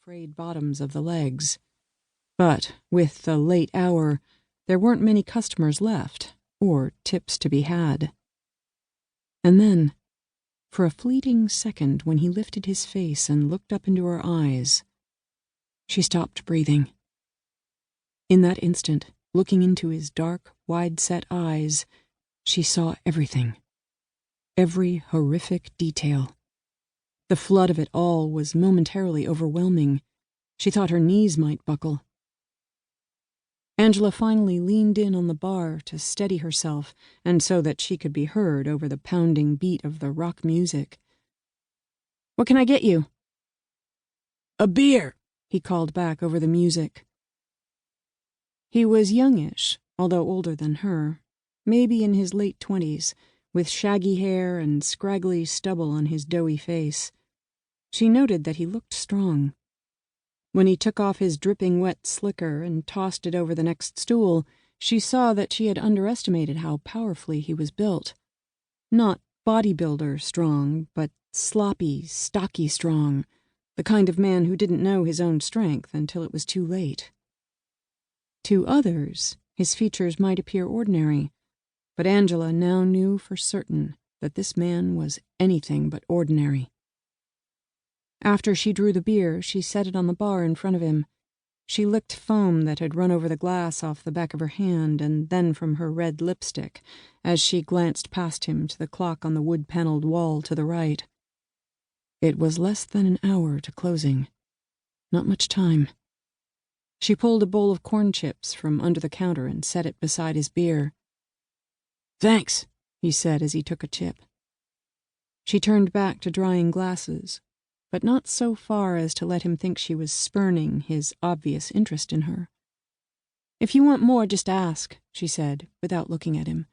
frayed bottoms of the legs. But with the late hour, there weren't many customers left, or tips to be had. And then, for a fleeting second when he lifted his face and looked up into her eyes, she stopped breathing. In that instant, looking into his dark, wide-set eyes, she saw everything. Every horrific detail. The flood of it all was momentarily overwhelming. She thought her knees might buckle. Angela finally leaned in on the bar to steady herself, and so that she could be heard over the pounding beat of the rock music. "What can I get you?" "A beer," he called back over the music. He was youngish, although older than her, maybe in his late 20s, with shaggy hair and scraggly stubble on his doughy face. She noted that he looked strong. When he took off his dripping wet slicker and tossed it over the next stool, she saw that she had underestimated how powerfully he was built. Not bodybuilder strong, but sloppy, stocky strong, the kind of man who didn't know his own strength until it was too late. To others, his features might appear ordinary, but Angela now knew for certain that this man was anything but ordinary. After she drew the beer, she set it on the bar in front of him. She licked foam that had run over the glass off the back of her hand and then from her red lipstick as she glanced past him to the clock on the wood-paneled wall to the right. It was less than an hour to closing. Not much time. She pulled a bowl of corn chips from under the counter and set it beside his beer. "Thanks," he said as he took a chip. She turned back to drying glasses, but not so far as to let him think she was spurning his obvious interest in her. "If you want more, just ask," she said, without looking at him,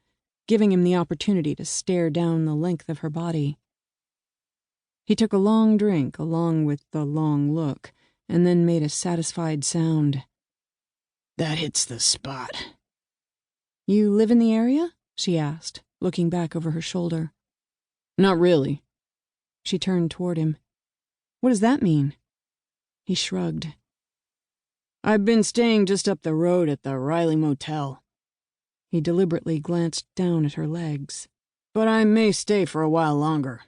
giving him the opportunity to stare down the length of her body. He took a long drink along with the long look, and then made a satisfied sound. "That hits the spot." "You live in the area?" she asked, looking back over her shoulder. "Not really." She turned toward him. "What does that mean?" He shrugged. "I've been staying just up the road at the Riley Motel." He deliberately glanced down at her legs. "But I may stay for a while longer.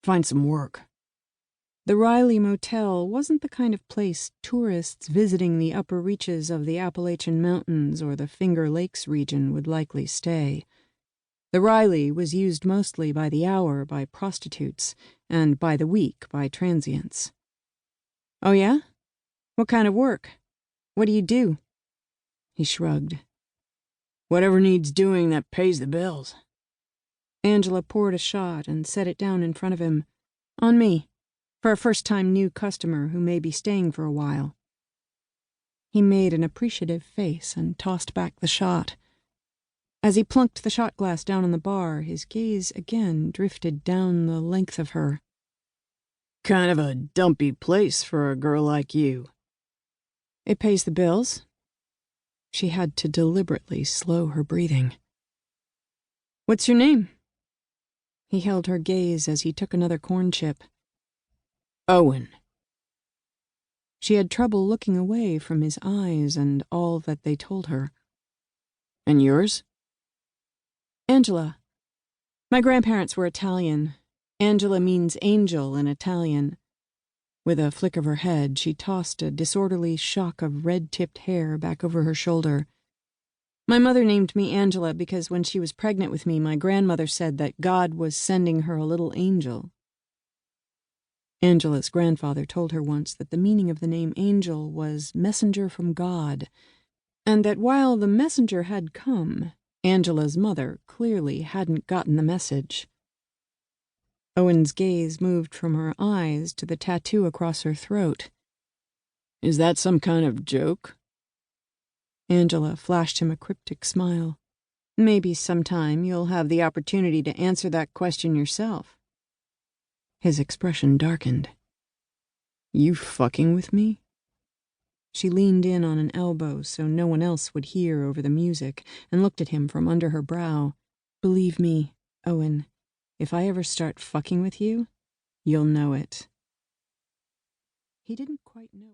Find some work." The Riley Motel wasn't the kind of place tourists visiting the upper reaches of the Appalachian Mountains or the Finger Lakes region would likely stay. The Riley was used mostly by the hour by prostitutes and by the week by transients. "Oh yeah? What kind of work? What do you do?" He shrugged. "Whatever needs doing that pays the bills." Angela poured a shot and set it down in front of him. "On me. For a first-time new customer who may be staying for a while." He made an appreciative face and tossed back the shot. As he plunked the shot glass down on the bar, his gaze again drifted down the length of her. "Kind of a dumpy place for a girl like you." "It pays the bills." She had to deliberately slow her breathing. "What's your name?" He held her gaze as he took another corn chip. "Owen." She had trouble looking away from his eyes and all that they told her. "And yours?" "Angela. My grandparents were Italian. Angela means angel in Italian." With a flick of her head, she tossed a disorderly shock of red-tipped hair back over her shoulder. "My mother named me Angela because when she was pregnant with me, my grandmother said that God was sending her a little angel." Angela's grandfather told her once that the meaning of the name Angel was messenger from God, and that while the messenger had come, Angela's mother clearly hadn't gotten the message. Owen's gaze moved from her eyes to the tattoo across her throat. "Is that some kind of joke?" Angela flashed him a cryptic smile. "Maybe sometime you'll have the opportunity to answer that question yourself." His expression darkened. "You fucking with me?" She leaned in on an elbow so no one else would hear over the music and looked at him from under her brow. "Believe me, Owen, if I ever start fucking with you, you'll know it." He didn't quite know.